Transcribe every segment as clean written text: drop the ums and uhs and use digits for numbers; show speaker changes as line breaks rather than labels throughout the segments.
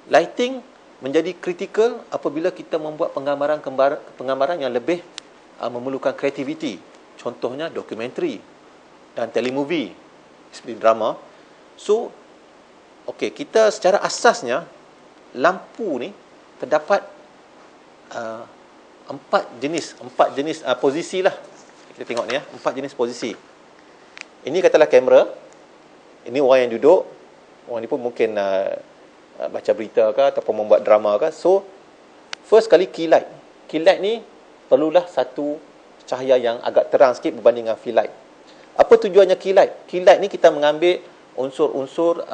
Lighting menjadi kritikal apabila kita membuat penggambaran yang lebih memerlukan kreativiti. Contohnya dokumentari dan telemovie seperti drama. So, okey, kita secara asasnya lampu ni terdapat empat jenis posisi lah. Kita tengok ni ya, 4 jenis posisi. Ini katalah kamera. Ini orang yang duduk. Orang ni pun mungkin baca berita ke ataupun membuat drama ke. So, first kali key light. Key light ni perlulah satu cahaya yang agak terang sikit berbanding dengan fill light. Apa tujuannya key light? Key light ni kita mengambil unsur-unsur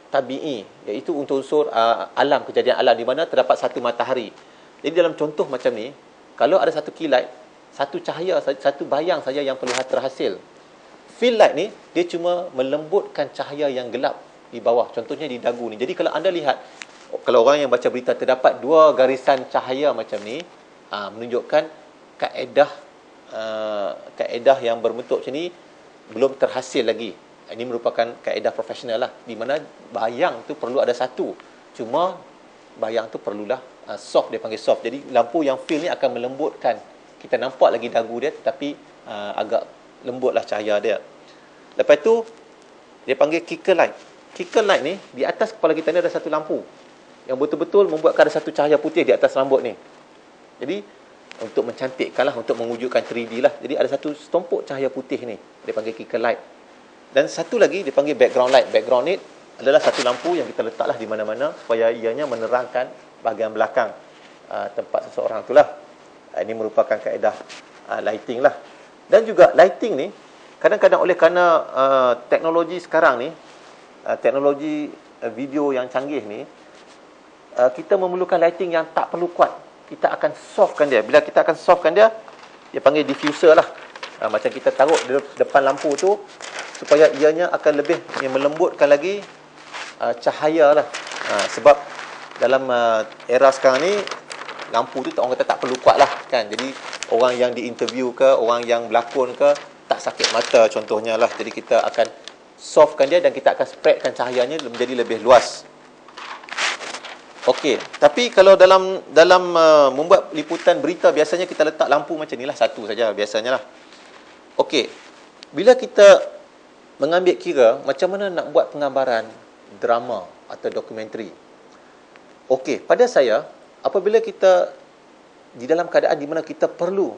tabi'i, iaitu unsur-unsur alam, kejadian alam di mana terdapat satu matahari. Jadi dalam contoh macam ni, kalau ada satu key light, satu cahaya, satu bayang saja yang perlu terhasil. Fill light ni, dia cuma melembutkan cahaya yang gelap di bawah. Contohnya di dagu ni. Jadi kalau anda lihat, kalau orang yang baca berita terdapat 2 garisan cahaya macam ni, menunjukkan kaedah yang berbentuk macam ni belum terhasil lagi. Ini merupakan kaedah profesional lah, di mana bayang tu perlu ada satu. Cuma bayang tu perlulah soft, dia panggil soft. Jadi lampu yang fill ni akan melembutkan. Kita nampak lagi dagu dia, tetapi agak lembutlah cahaya dia. Lepas tu dia panggil kicker light. Kicker light ni, di atas kepala kita ni ada satu lampu yang betul-betul membuatkan ada satu cahaya putih di atas rambut ni. Jadi untuk mencantikkan lah, untuk mewujudkan 3D lah. Jadi ada satu setumpuk cahaya putih ni, dia panggil kicker light. Dan satu lagi dia panggil background light. Background ni adalah satu lampu yang kita letaklah di mana-mana supaya ianya menerangkan bahagian belakang tempat seseorang tu lah. Ini merupakan kaedah lighting lah. Dan juga lighting ni kadang-kadang oleh kerana teknologi sekarang ni, teknologi video yang canggih ni, kita memerlukan lighting yang tak perlu kuat. Kita akan softkan dia. Bila kita akan softkan dia, dia panggil diffuser lah. Macam kita taruh di depan lampu tu, supaya ianya akan lebih melembutkan lagi cahaya lah. Sebab dalam era sekarang ni, lampu tu orang kata tak perlu kuat lah kan. Jadi orang yang diinterview ke, orang yang berlakon ke, tak sakit mata contohnya lah. Jadi kita akan softkan dia dan kita akan spreadkan cahayanya menjadi lebih luas. Okey, tapi kalau dalam membuat liputan berita, biasanya kita letak lampu macam ni lah, satu saja biasanya lah. Okey, bila kita mengambil kira macam mana nak buat penggambaran drama atau dokumentari. Okey, pada saya, apabila kita di dalam keadaan di mana kita perlu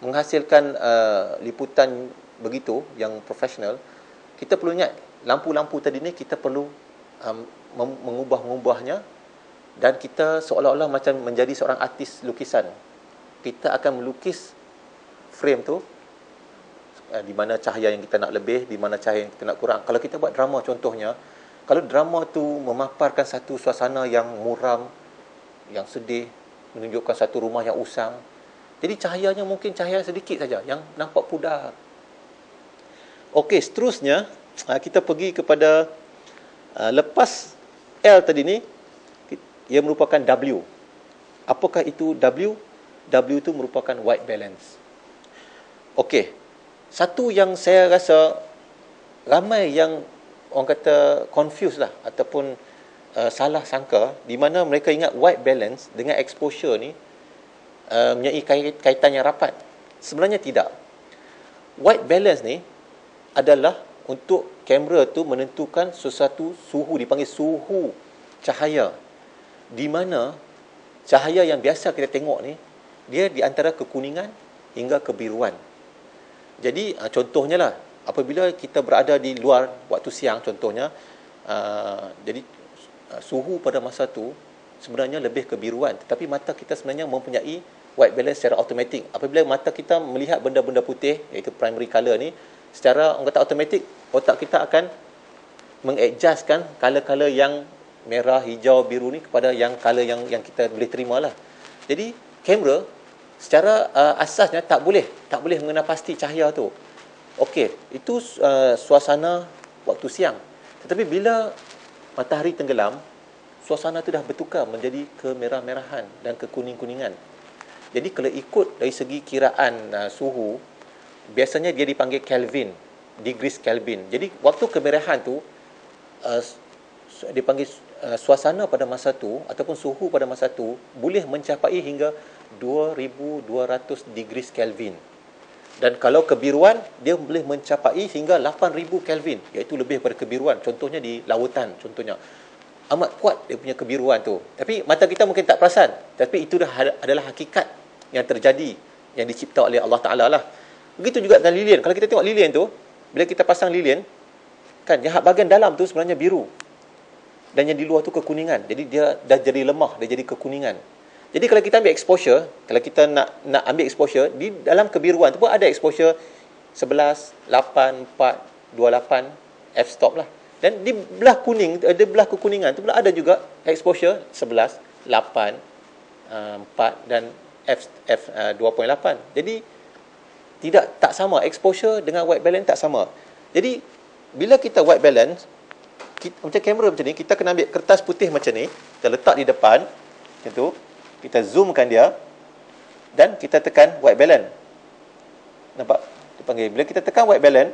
menghasilkan liputan begitu yang profesional, kita perlu ingat lampu-lampu tadi ni kita perlu mengubah-ubahnya, dan kita seolah-olah macam menjadi seorang artis lukisan. Kita akan melukis frame tu, di mana cahaya yang kita nak lebih, di mana cahaya yang kita nak kurang. Kalau kita buat drama contohnya, kalau drama tu memaparkan satu suasana yang muram, yang sedih, menunjukkan satu rumah yang usang, jadi cahayanya mungkin cahaya sedikit saja yang nampak pudar. Okey, seterusnya kita pergi kepada lepas L tadi ni, ia merupakan W. Apakah itu W? W itu merupakan white balance. Okey, satu yang saya rasa ramai yang orang kata confuse lah ataupun salah sangka, di mana mereka ingat white balance dengan exposure ni mempunyai kaitan yang rapat. Sebenarnya tidak. White balance ni adalah untuk kamera tu menentukan sesuatu suhu, dipanggil suhu cahaya, di mana cahaya yang biasa kita tengok ni, dia di antara kekuningan hingga kebiruan. Jadi contohnya lah, apabila kita berada di luar waktu siang contohnya, jadi suhu pada masa tu sebenarnya lebih kebiruan, tetapi mata kita sebenarnya mempunyai white balance secara automatik. Apabila mata kita melihat benda-benda putih, iaitu primary color ni, secara orang kata automatik, otak kita akan mengadjustkan color-color yang merah, hijau, biru ni kepada yang color yang kita boleh terima lah. Jadi kamera secara asasnya tak boleh mengenal pasti cahaya tu. Okey, itu suasana waktu siang. Tetapi bila matahari tenggelam, suasana tu dah bertukar menjadi kemerah-merahan dan kekuning-kuningan. Jadi kalau ikut dari segi kiraan suhu, biasanya dia dipanggil Kelvin, degrees Kelvin. Jadi waktu kemerahan tu, dipanggil suasana pada masa tu ataupun suhu pada masa tu boleh mencapai hingga 2200 degrees Kelvin. Dan kalau kebiruan, dia boleh mencapai hingga 8000 Kelvin, iaitu lebih daripada kebiruan. Contohnya di lautan, contohnya. Amat kuat dia punya kebiruan tu. Tapi mata kita mungkin tak perasan. Tapi itu adalah hakikat yang terjadi, yang dicipta oleh Allah Ta'ala lah. Begitu juga dengan lilin. Kalau kita tengok lilin tu, bila kita pasang lilin, kan, yang bahagian dalam tu sebenarnya biru. Dan yang di luar tu kekuningan. Jadi dia dah jadi lemah, dia jadi kekuningan. Jadi kalau kita ambil exposure, kalau kita nak ambil exposure, di dalam kebiruan tu pun ada exposure 11, 8, 4, 28, f-stop lah. Dan di belah kuning, di belah kekuningan tu pula ada juga exposure 11, 8, 4 dan f 2.8. Jadi tak sama, exposure dengan white balance tak sama. Jadi bila kita white balance, macam kamera macam ni, kita kena ambil kertas putih macam ni, kita letak di depan macam tu, kita zoomkan dia dan kita tekan white balance. Nampak? Dipanggil. Bila kita tekan white balance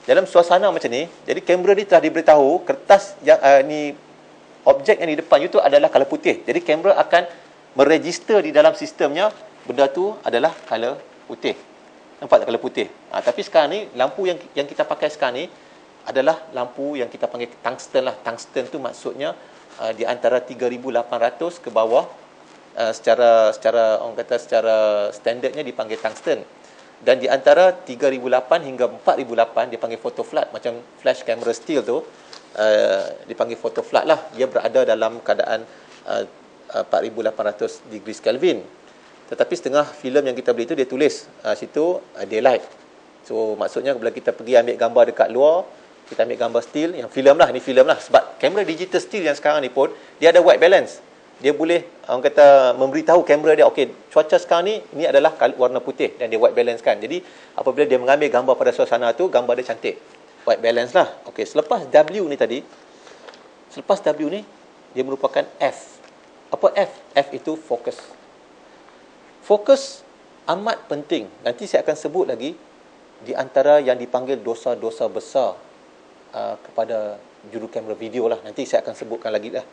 dalam suasana macam ni, jadi kamera ni telah diberitahu kertas yang ni, objek yang di depan itu adalah color putih. Jadi kamera akan meregister di dalam sistemnya benda tu adalah color putih. Nampak tak color putih? Tapi sekarang ni lampu yang kita pakai sekarang ni adalah lampu yang kita panggil tungsten lah. Tungsten tu maksudnya di antara 3800 ke bawah, secara orang kata secara standardnya dipanggil tungsten. Dan di antara 3008 hingga 4008 dipanggil photo flood. Macam flash camera still tu dipanggil photo flood lah. Dia berada dalam keadaan 4800 degrees Kelvin. Tetapi setengah filem yang kita beli tu dia tulis situ daylight. So maksudnya bila kita pergi ambil gambar dekat luar, kita ambil gambar still yang filem lah, ni filem lah. Sebab kamera digital still yang sekarang ni pun dia ada white balance. Dia boleh orang kata memberitahu kamera dia, okey, cuaca sekarang ni adalah warna putih dan dia white balance kan. Jadi apabila dia mengambil gambar pada suasana tu, gambar dia cantik. White balance lah. Okey, selepas W ni tadi, selepas W ni dia merupakan F. Apa F? F itu fokus. Fokus amat penting. Nanti saya akan sebut lagi di antara yang dipanggil dosa-dosa besar kepada juru kamera video lah. Nanti saya akan sebutkan lagi lah.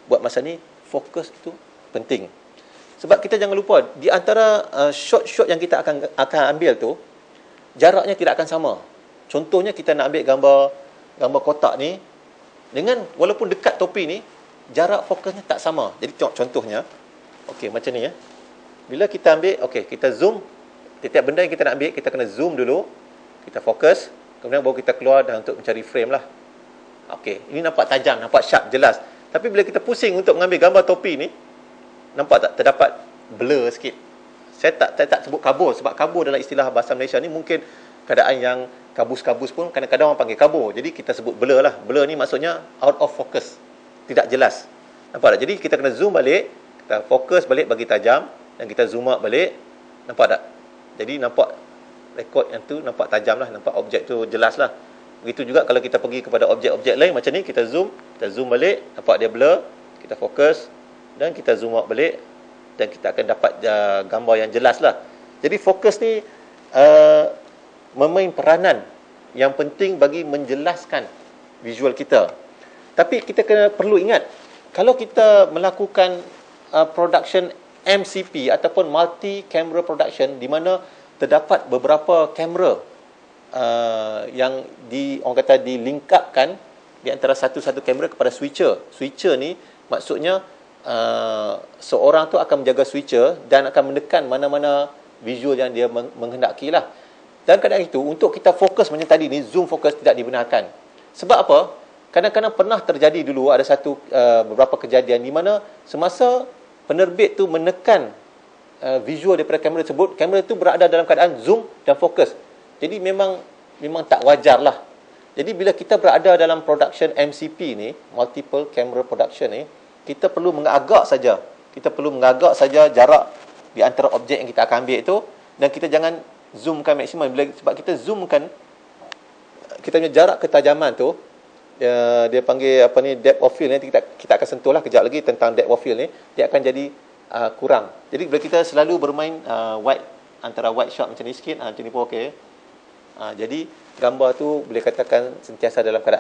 Buat masa ni, fokus itu penting. Sebab kita jangan lupa, di antara shot-shot yang kita akan ambil tu, jaraknya tidak akan sama. Contohnya kita nak ambil gambar kotak ni, dengan walaupun dekat topi ni, jarak fokusnya tak sama. Jadi tengok contohnya, okey macam ni ya. Bila kita ambil, okey kita zoom, setiap benda yang kita nak ambil, kita kena zoom dulu, kita fokus, kemudian baru kita keluar dan untuk mencari frame lah. Okey, ini nampak tajam, nampak sharp, jelas. Tapi bila kita pusing untuk mengambil gambar topi ni, nampak tak terdapat blur sikit. Saya tak sebut kabur, sebab kabur dalam istilah bahasa Malaysia ni mungkin keadaan yang kabus-kabus pun kadang-kadang orang panggil kabur. Jadi kita sebut blur lah. Blur ni maksudnya out of focus, tidak jelas. Nampak tak? Jadi kita kena zoom balik, kita fokus balik bagi tajam, dan kita zoom out balik. Nampak tak? Jadi nampak rekod yang tu nampak tajam lah, nampak objek tu jelas lah. Begitu juga kalau kita pergi kepada objek-objek lain macam ni, kita zoom balik, nampak dia blur, kita fokus dan kita zoom out balik dan kita akan dapat gambar yang jelas lah. Jadi fokus ni memain peranan yang penting bagi menjelaskan visual kita. Tapi kita perlu ingat, kalau kita melakukan production MCP ataupun multi camera production, di mana terdapat beberapa kamera yang orang kata dilingkapkan di antara satu-satu kamera kepada switcher. Switcher ni maksudnya seorang tu akan menjaga switcher dan akan menekan mana-mana visual yang dia menghendaki lah. Dan kadang itu untuk kita fokus macam tadi ni, zoom fokus tidak dibenarkan. Sebab apa? Kadang-kadang pernah terjadi dulu ada beberapa kejadian di mana semasa penerbit tu menekan visual daripada kamera tersebut, kamera tu berada dalam keadaan zoom dan fokus. Jadi memang tak wajar lah. Jadi bila kita berada dalam production MCP ni, multiple camera production ni, kita perlu mengagak saja. Kita perlu mengagak saja jarak di antara objek yang kita akan ambil itu, dan kita jangan zoomkan maksimum. Sebab kita zoomkan, kita punya jarak ketajaman tu, dia panggil apa ni, depth of field. Nanti kita akan sentuh lah kejap lagi tentang depth of field ni. Dia akan jadi kurang. Jadi bila kita selalu bermain antara wide shot macam ni sikit, macam ni pun okey. Jadi gambar tu boleh katakan sentiasa dalam keadaan